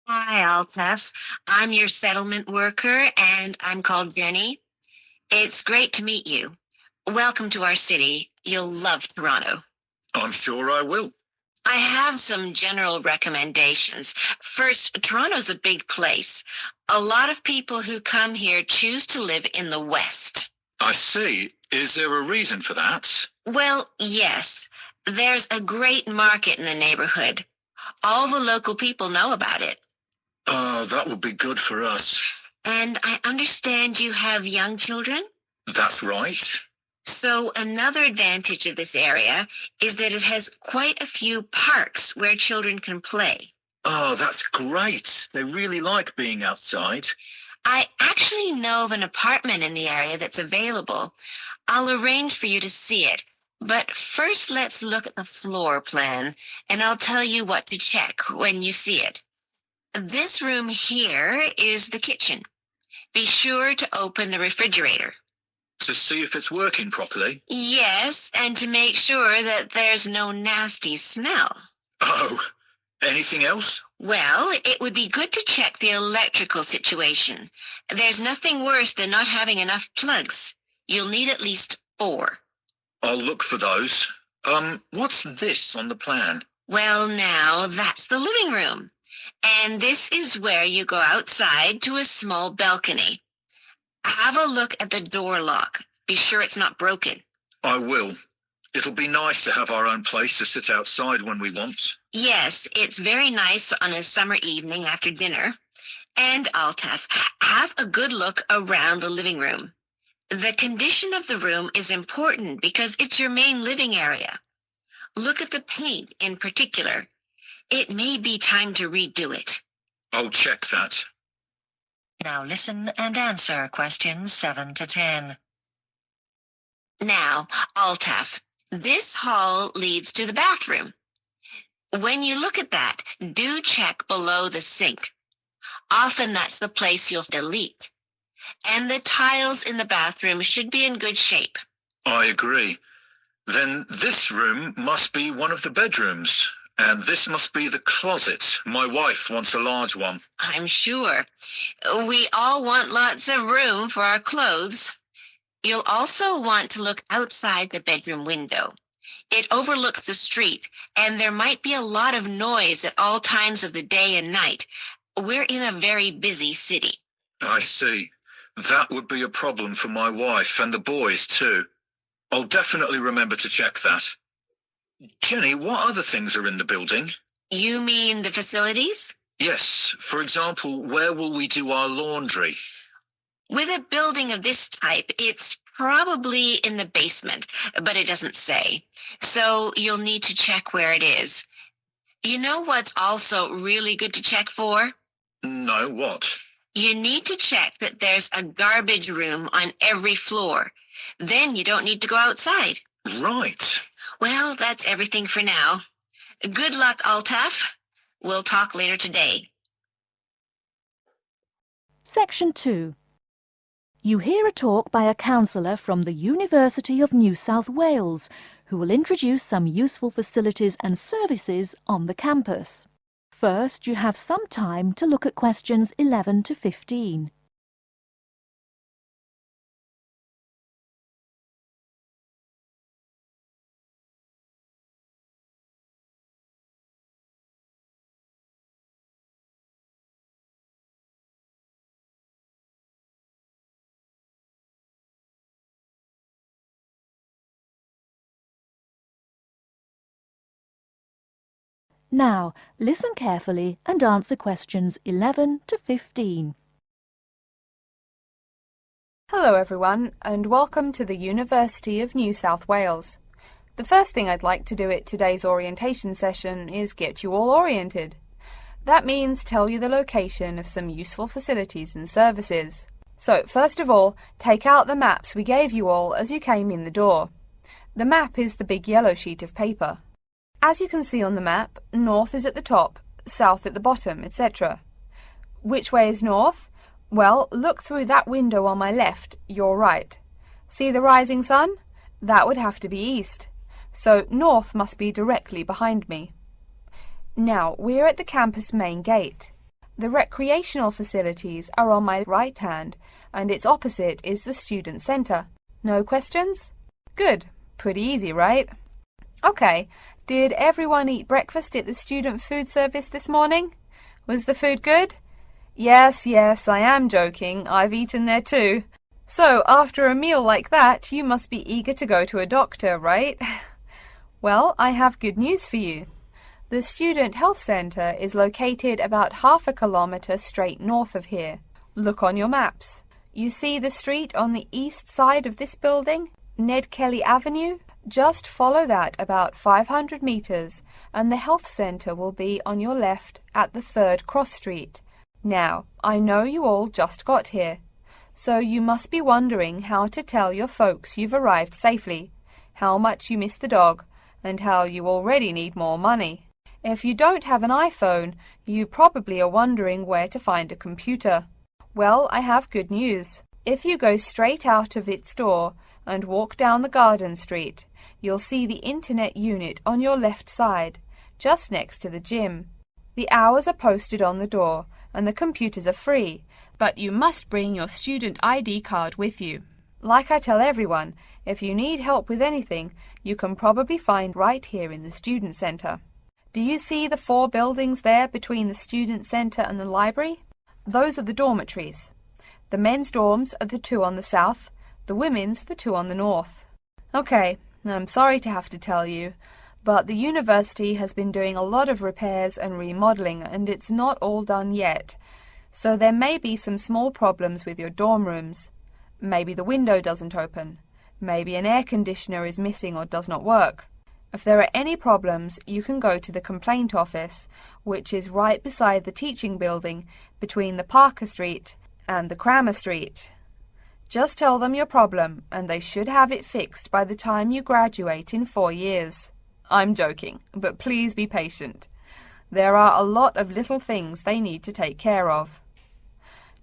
Hi, Altaf. I'm your settlement worker and I'm called Jenny. It's great to meet you. Welcome to our city. You'll love Toronto. I'm sure I will. I have some general recommendations. First, Toronto's a big place. A lot of people who come here choose to live in the West. I see. Is there a reason for that? Well, yes. There's a great market in the neighborhood. All the local people know about it. Oh, that would be good for us. And I understand you have young children? That's right. So another advantage of this area is that it has quite a few parks where children can play. Oh, that's great. They really like being outside. I actually know of an apartment in the area that's available. I'll arrange for you to see it. But first let's look at the floor plan, and I'll tell you what to check when you see it. This room here is the kitchen. Be sure to open the refrigerator. To see if it's working properly? Yes, and to make sure that there's no nasty smell. Oh, anything else? Well, it would be good to check the electrical situation. There's nothing worse than not having enough plugs. You'll need at least 4. I'll look for those. What's this on the plan? Well, now, that's the living room. And this is where you go outside to a small balcony. Have a look at the door lock. Be sure it's not broken. I will. It'll be nice to have our own place to sit outside when we want. Yes, it's very nice on a summer evening after dinner. And Altaf, have a good look around the living room. The condition of the room is important because it's your main living area. Look at the paint in particular. It may be time to redo it. I'll check that. Now listen and answer questions 7 to 10. Now, Altaf, this hall leads to the bathroom. When you look at that, do check below the sink. Often that's the place you'll delete. And the tiles in the bathroom should be in good shape. I agree. Then this room must be one of the bedrooms. And this must be the closet. My wife wants a large one. I'm sure. We all want lots of room for our clothes. You'll also want to look outside the bedroom window. It overlooks the street, and there might be a lot of noise at all times of the day and night. We're in a very busy city. I see. That would be a problem for my wife and the boys too. I'll definitely remember to check that. Jenny, what other things are in the building? You mean the facilities? Yes. For example, where will we do our laundry? With a building of this type, it's probably in the basement, but it doesn't say. So you'll need to check where it is. You know what's also really good to check for? No, what? You need to check that there's a garbage room on every floor. Then you don't need to go outside. Right. Well, that's everything for now. Good luck, Altaf. We'll talk later today. Section 2. You hear a talk by a counsellor from the University of New South Wales, who will introduce some useful facilities and services on the campus. First, you have some time to look at questions 11 to 15. Now, listen carefully and answer questions 11 to 15. Hello everyone, and welcome to the University of New South Wales. The first thing I'd like to do at today's orientation session is get you all oriented. That means tell you the location of some useful facilities and services. So, first of all, take out the maps we gave you all as you came in the door. The map is the big yellow sheet of paper. As you can see on the map, north is at the top, south at the bottom, etc. Which way is north? Well, look through that window on my left, your right. See the rising sun? That would have to be east. So north must be directly behind me. Now, we're at the campus main gate. The recreational facilities are on my right hand, and its opposite is the student center. No questions? Good. Pretty easy, right? Okay. Did everyone eat breakfast at the student food service this morning? Was the food good? Yes, I am joking. I've eaten there too. So, after a meal like that, you must be eager to go to a doctor, right? Well, I have good news for you. The Student Health Center is located about half a kilometer straight north of here. Look on your maps. You see the street on the east side of this building, Ned Kelly Avenue? Just follow that about 500 meters, and the health center will be on your left at the third cross street. Now, I know you all just got here, so you must be wondering how to tell your folks you've arrived safely, how much you miss the dog, and how you already need more money. If you don't have an iPhone, you probably are wondering where to find a computer. Well, I have good news. If you go straight out of its door and walk down the garden street, you'll see the internet unit on your left side, just next to the gym. The hours are posted on the door, and the computers are free, but you must bring your student ID card with you. Like I tell everyone, if you need help with anything, you can probably find right here in the Student Center. Do you see the 4 buildings there between the Student Center and the library? Those are the dormitories. The men's dorms are the 2 on the south, the women's the 2 on the north. Okay, I'm sorry to have to tell you, but the university has been doing a lot of repairs and remodeling, and it's not all done yet. So there may be some small problems with your dorm rooms. Maybe the window doesn't open. Maybe an air conditioner is missing or does not work. If there are any problems, you can go to the complaint office, which is right beside the teaching building between the Parker Street and the Crammer Street. Just tell them your problem, and they should have it fixed by the time you graduate in 4 years. I'm joking, but please be patient. There are a lot of little things they need to take care of.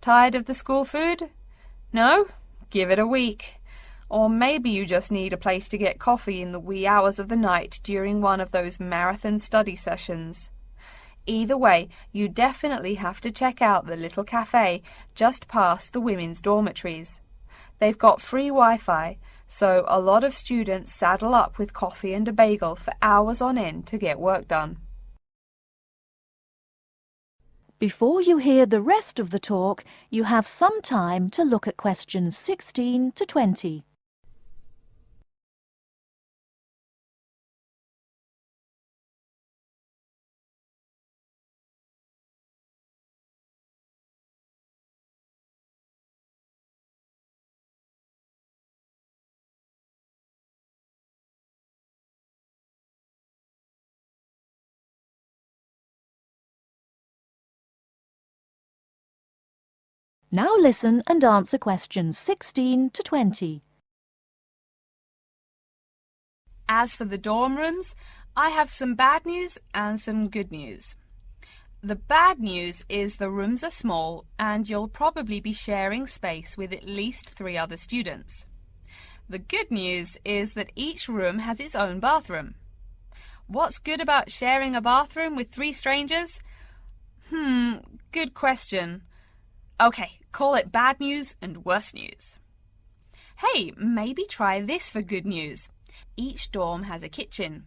Tired of the school food? No? Give it a week. Or maybe you just need a place to get coffee in the wee hours of the night during one of those marathon study sessions. Either way, you definitely have to check out the little cafe just past the women's dormitories. They've got free Wi-Fi, so a lot of students saddle up with coffee and a bagel for hours on end to get work done. Before you hear the rest of the talk, you have some time to look at questions 16 to 20. Now listen and answer questions 16 to 20. As for the dorm rooms, I have some bad news and some good news. The bad news is the rooms are small and you'll probably be sharing space with at least 3 other students. The good news is that each room has its own bathroom. What's good about sharing a bathroom with 3 strangers? Good question. Okay, call it bad news and worse news. Hey, maybe try this for good news. Each dorm has a kitchen.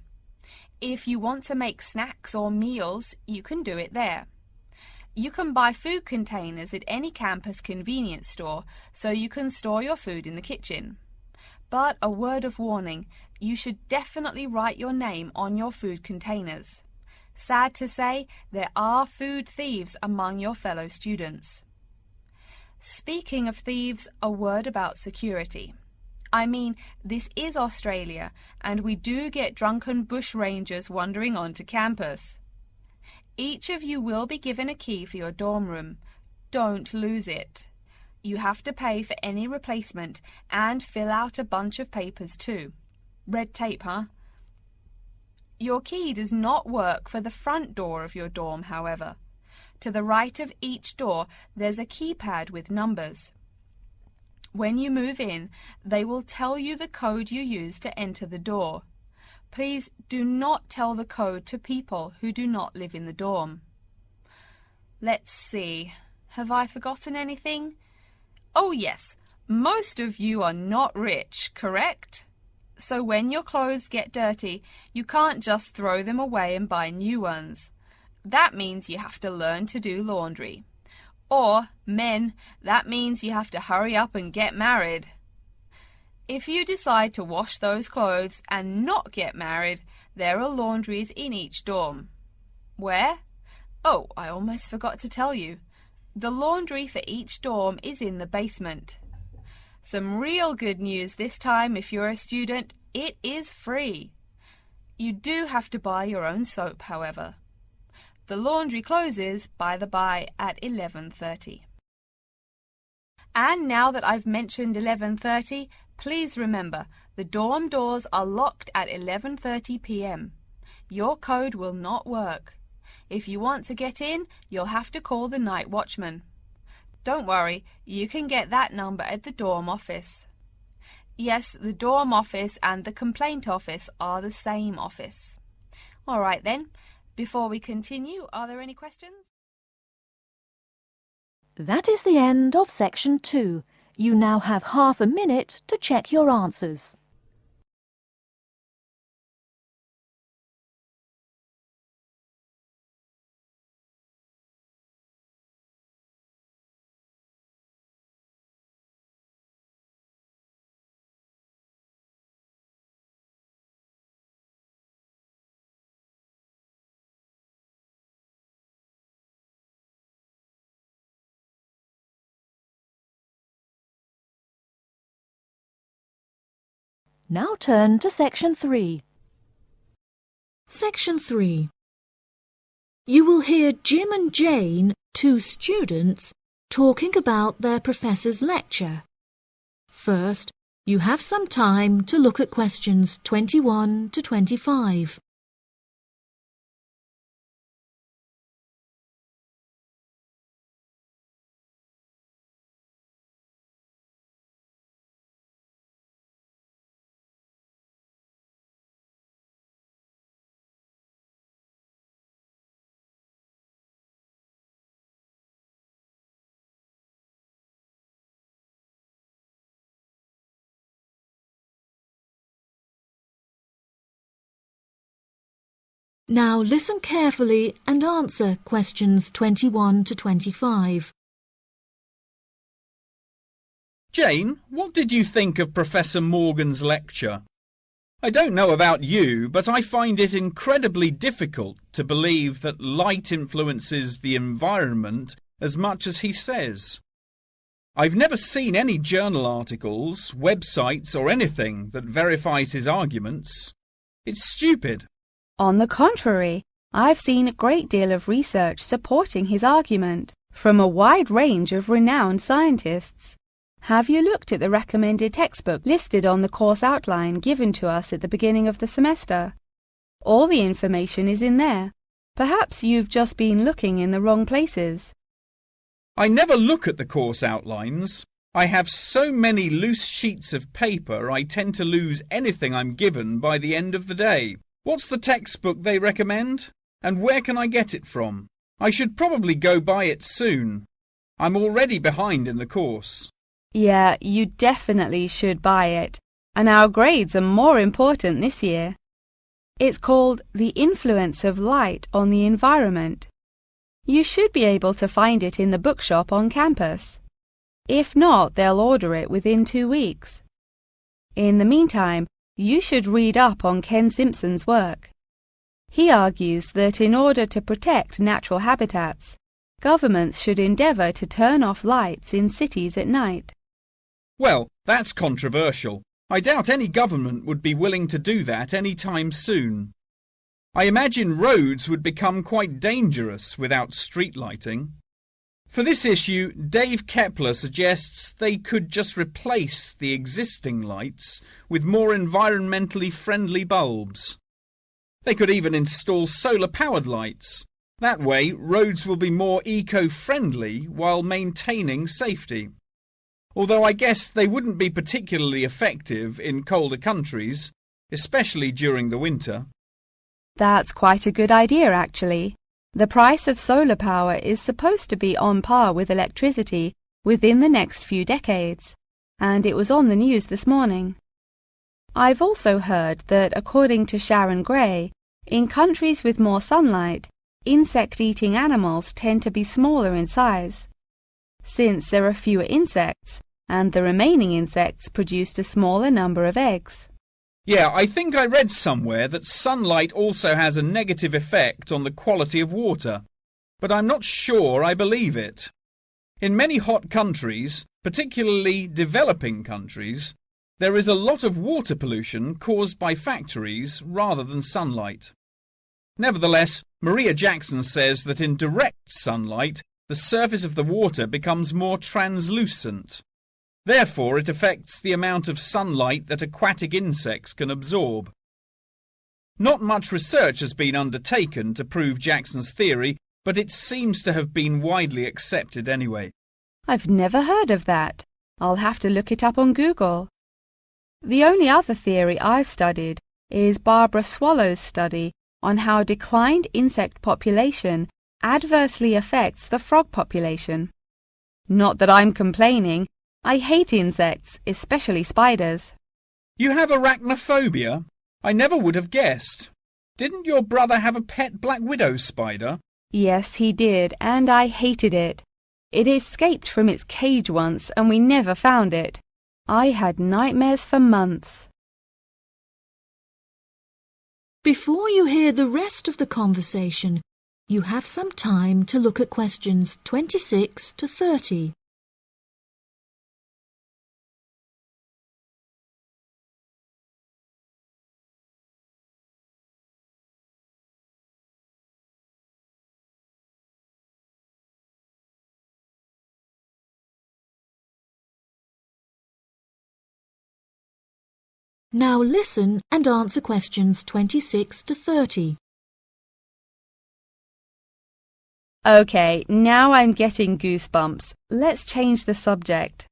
If you want to make snacks or meals, you can do it there. You can buy food containers at any campus convenience store, so you can store your food in the kitchen. But a word of warning, you should definitely write your name on your food containers. Sad to say, there are food thieves among your fellow students. Speaking of thieves, a word about security. I mean, this is Australia, and we do get drunken bushrangers wandering onto campus. Each of you will be given a key for your dorm room. Don't lose it. You have to pay for any replacement and fill out a bunch of papers too. Red tape, huh? Your key does not work for the front door of your dorm, however. To the right of each door, there's a keypad with numbers. When you move in, they will tell you the code you use to enter the door. Please do not tell the code to people who do not live in the dorm. Let's see. Have I forgotten anything? Oh yes, most of you are not rich, correct? So when your clothes get dirty, you can't just throw them away and buy new ones. That means you have to learn to do laundry. Or, men, that means you have to hurry up and get married. If you decide to wash those clothes and not get married, there are laundries in each dorm. Where? Oh, I almost forgot to tell you. The laundry for each dorm is in the basement. Some real good news this time if you're a student, it is free. You do have to buy your own soap, however. The laundry closes, by the by, at 11:30. And now that I've mentioned 11:30, please remember, the dorm doors are locked at 11:30 p.m. Your code will not work. If you want to get in, you'll have to call the night watchman. Don't worry, you can get that number at the dorm office. Yes, the dorm office and the complaint office are the same office. All right then, before we continue, are there any questions? That is the end of section 2. You now have half a minute to check your answers. Now turn to section 3. Section 3. You will hear Jim and Jane, 2 students, talking about their professor's lecture. First, you have some time to look at questions 21 to 25. Now listen carefully and answer questions 21 to 25. Jane, what did you think of Professor Morgan's lecture? I don't know about you, but I find it incredibly difficult to believe that light influences the environment as much as he says. I've never seen any journal articles, websites or anything that verifies his arguments. It's stupid. On the contrary, I've seen a great deal of research supporting his argument from a wide range of renowned scientists. Have you looked at the recommended textbook listed on the course outline given to us at the beginning of the semester? All the information is in there. Perhaps you've just been looking in the wrong places. I never look at the course outlines. I have so many loose sheets of paper I tend to lose anything I'm given by the end of the day. What's the textbook they recommend? And where can I get it from? I should probably go buy it soon. I'm already behind in the course. Yeah, you definitely should buy it. And our grades are more important this year. It's called The Influence of Light on the Environment. You should be able to find it in the bookshop on campus. If not, they'll order it within 2 weeks. In the meantime, you should read up on Ken Simpson's work. He argues that in order to protect natural habitats, governments should endeavour to turn off lights in cities at night. Well, that's controversial. I doubt any government would be willing to do that any time soon. I imagine roads would become quite dangerous without street lighting. For this issue, Dave Kepler suggests they could just replace the existing lights with more environmentally friendly bulbs. They could even install solar-powered lights. That way, roads will be more eco-friendly while maintaining safety. Although I guess they wouldn't be particularly effective in colder countries, especially during the winter. That's quite a good idea, actually. The price of solar power is supposed to be on par with electricity within the next few decades, and it was on the news this morning. I've also heard that, according to Sharon Gray, in countries with more sunlight, insect-eating animals tend to be smaller in size. Since there are fewer insects, and the remaining insects produced a smaller number of eggs. Yeah, I think I read somewhere that sunlight also has a negative effect on the quality of water, but I'm not sure I believe it. In many hot countries, particularly developing countries, there is a lot of water pollution caused by factories rather than sunlight. Nevertheless, Maria Jackson says that in direct sunlight, the surface of the water becomes more translucent. Therefore, it affects the amount of sunlight that aquatic insects can absorb. Not much research has been undertaken to prove Jackson's theory, but it seems to have been widely accepted anyway. I've never heard of that. I'll have to look it up on Google. The only other theory I've studied is Barbara Swallow's study on how declined insect population adversely affects the frog population. Not that I'm complaining. I hate insects, especially spiders. You have arachnophobia? I never would have guessed. Didn't your brother have a pet black widow spider? Yes, he did, and I hated it. It escaped from its cage once, and we never found it. I had nightmares for months. Before you hear the rest of the conversation, you have some time to look at questions 26 to 30. Now listen and answer questions 26 to 30. Okay, now I'm getting goosebumps. Let's change the subject.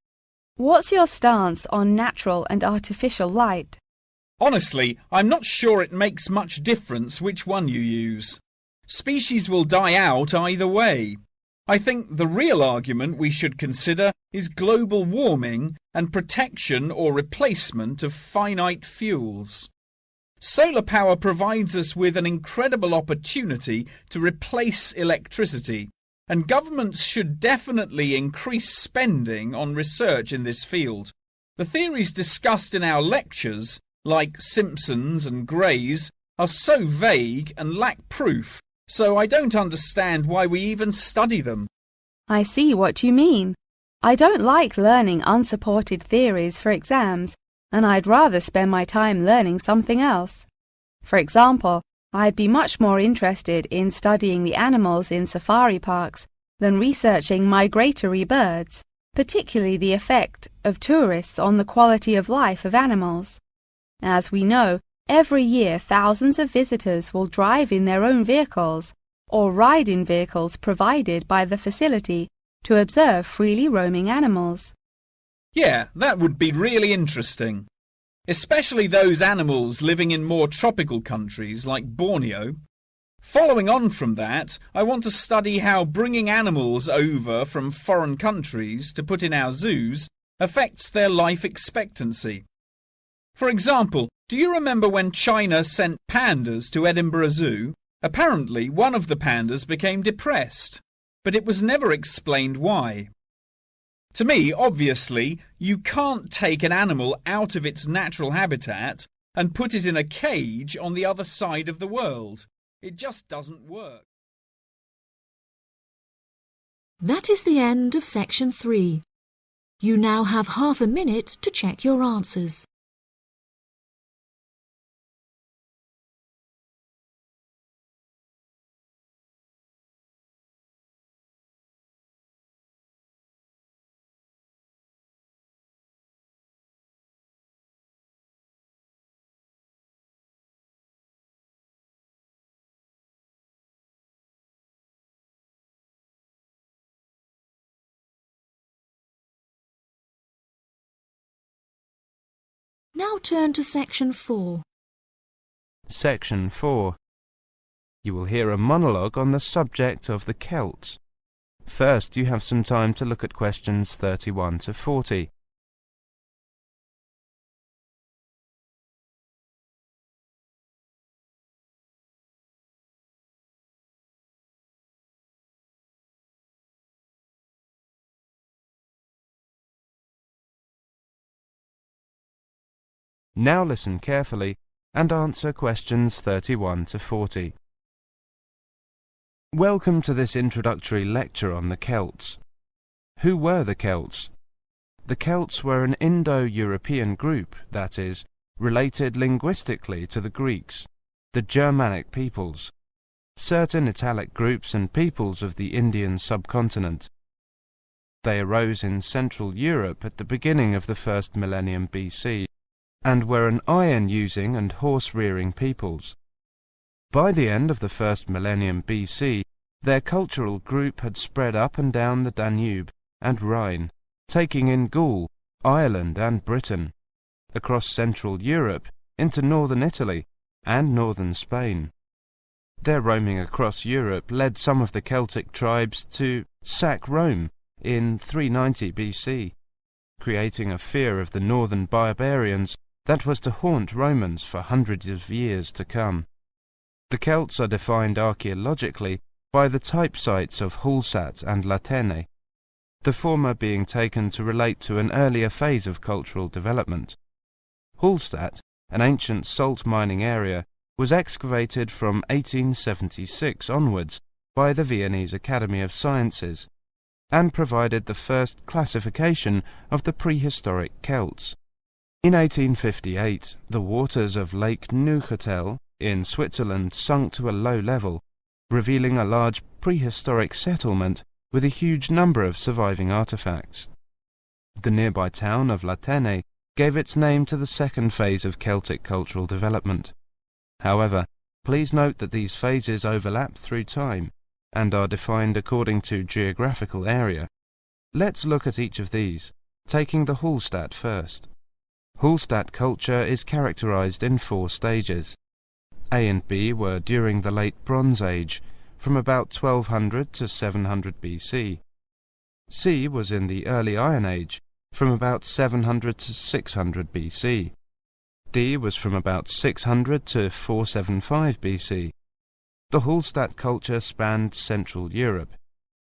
What's your stance on natural and artificial light? Honestly, I'm not sure it makes much difference which one you use. Species will die out either way. I think the real argument we should consider is global warming and protection or replacement of finite fuels. Solar power provides us with an incredible opportunity to replace electricity, and governments should definitely increase spending on research in this field. The theories discussed in our lectures, like Simpson's and Gray's, are so vague and lack proof, so I don't understand why we even study them. I see what you mean. I don't like learning unsupported theories for exams, and I'd rather spend my time learning something else. For example, I'd be much more interested in studying the animals in safari parks than researching migratory birds, particularly the effect of tourists on the quality of life of animals. As we know, every year thousands of visitors will drive in their own vehicles or ride in vehicles provided by the facility to observe freely roaming animals. Yeah, that would be really interesting. Especially those animals living in more tropical countries like Borneo. Following on from that, I want to study how bringing animals over from foreign countries to put in our zoos affects their life expectancy. For example, do you remember when China sent pandas to Edinburgh Zoo? Apparently, one of the pandas became depressed, but it was never explained why. To me, obviously, you can't take an animal out of its natural habitat and put it in a cage on the other side of the world. It just doesn't work. That is the end of section 3. You now have half a minute to check your answers. Now turn to section 4. Section 4. You will hear a monologue on the subject of the Celts. First, you have some time to look at questions 31 to 40. Now listen carefully and answer questions 31 to 40. Welcome to this introductory lecture on the Celts. Who were the Celts? The Celts were an Indo-European group, that is, related linguistically to the Greeks, the Germanic peoples, certain Italic groups and peoples of the Indian subcontinent. They arose in Central Europe at the beginning of the first millennium BC, and were an iron-using and horse-rearing peoples. By the end of the first millennium BC, their cultural group had spread up and down the Danube and Rhine, taking in Gaul, Ireland and Britain, across Central Europe into northern Italy and northern Spain. Their roaming across Europe led some of the Celtic tribes to sack Rome in 390 BC, creating a fear of the northern barbarians that was to haunt Romans for hundreds of years to come. The Celts are defined archaeologically by the type sites of Hallstatt and Latene, the former being taken to relate to an earlier phase of cultural development. Hallstatt, an ancient salt mining area, was excavated from 1876 onwards by the Viennese Academy of Sciences, and provided the first classification of the prehistoric Celts. In 1858, the waters of Lake Neuchâtel in Switzerland sunk to a low level, revealing a large prehistoric settlement with a huge number of surviving artifacts. The nearby town of Latene gave its name to the second phase of Celtic cultural development. However, please note that these phases overlap through time and are defined according to geographical area. Let's look at each of these, taking the Hallstatt first. Hallstatt culture is characterized in 4 stages. A and B were during the Late Bronze Age, from about 1200 to 700 BC. C was in the Early Iron Age, from about 700 to 600 BC. D was from about 600 to 475 BC. The Hallstatt culture spanned Central Europe,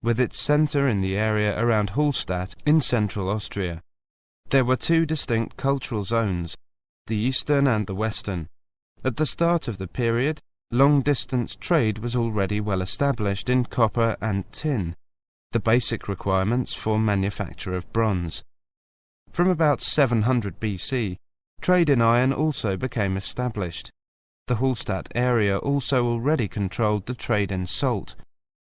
with its centre in the area around Hallstatt in central Austria. There were 2 distinct cultural zones, the eastern and the western. At the start of the period, long-distance trade was already well established in copper and tin, the basic requirements for manufacture of bronze. From about 700 BC, trade in iron also became established. The Hallstatt area also already controlled the trade in salt,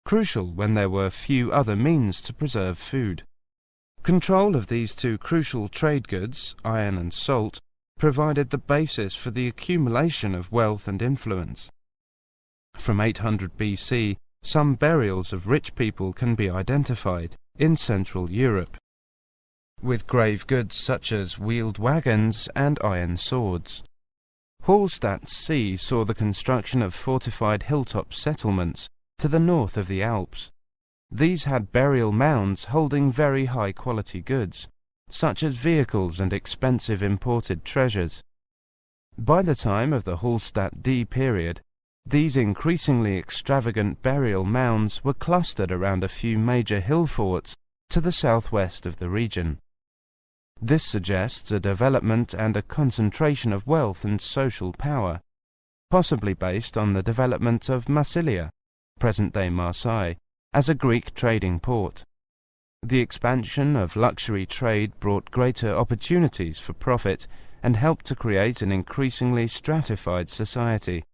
crucial when there were few other means to preserve food. Control of these 2 crucial trade goods, iron and salt, provided the basis for the accumulation of wealth and influence. From 800 BC, some burials of rich people can be identified in Central Europe, with grave goods such as wheeled wagons and iron swords. Hallstatt C saw the construction of fortified hilltop settlements to the north of the Alps. These had burial mounds holding very high-quality goods, such as vehicles and expensive imported treasures. By the time of the Hallstatt D period, these increasingly extravagant burial mounds were clustered around a few major hill forts to the southwest of the region. This suggests a development and a concentration of wealth and social power, possibly based on the development of Massilia, present-day Marseille, as a Greek trading port. The expansion of luxury trade brought greater opportunities for profit and helped to create an increasingly stratified society,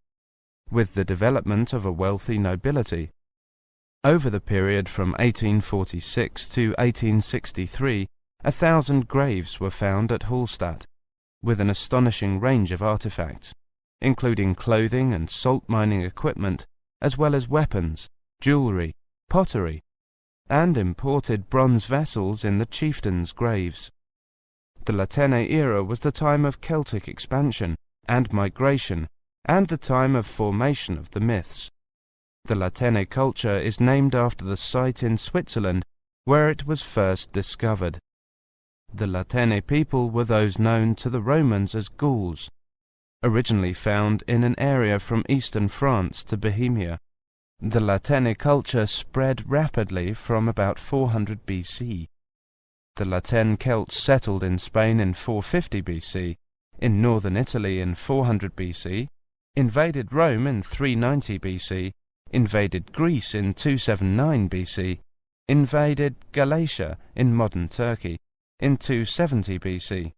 with the development of a wealthy nobility. Over the period from 1846 to 1863, 1,000 graves were found at Hallstatt, with an astonishing range of artifacts, including clothing and salt mining equipment, as well as weapons, jewellery, pottery, and imported bronze vessels in the chieftains' graves. The Latene era was the time of Celtic expansion and migration, and the time of formation of the myths, The Latène culture is named after the site in Switzerland where it was first discovered. The Latène people were those known to the Romans as Gauls, originally found in an area from eastern France to Bohemia. The Latène culture spread rapidly from about 400 BC. The Latène Celts settled in Spain in 450 BC, in northern Italy in 400 BC, invaded Rome in 390 BC, invaded Greece in 279 BC, invaded Galatia in modern Turkey in 270 BC.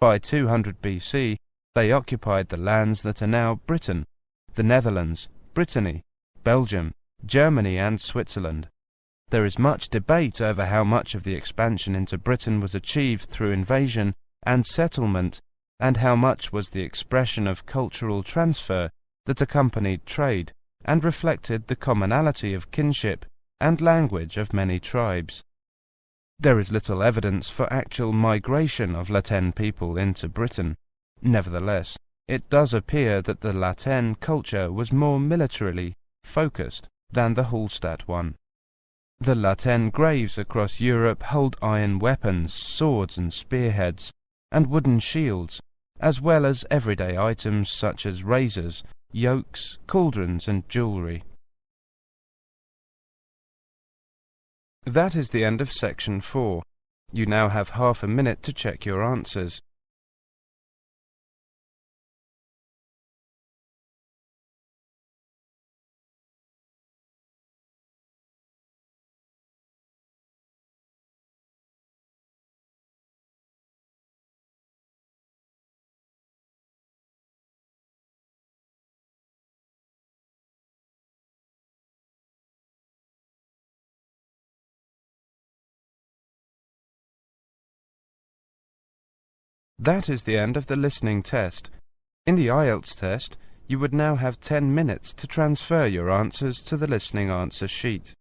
By 200 BC, they occupied the lands that are now Britain, the Netherlands, Brittany, Belgium, Germany and Switzerland. There is much debate over how much of the expansion into Britain was achieved through invasion and settlement, and how much was the expression of cultural transfer that accompanied trade and reflected the commonality of kinship and language of many tribes. There is little evidence for actual migration of Latène people into Britain. Nevertheless, it does appear that the Latène culture was more militarily focused than the Hallstatt one. The Latène graves across Europe hold iron weapons, swords and spearheads, and wooden shields, as well as everyday items such as razors, yokes, cauldrons and jewellery. That is the end of section 4. You now have half a minute to check your answers. That is the end of the listening test. In the IELTS test, you would now have 10 minutes to transfer your answers to the listening answer sheet.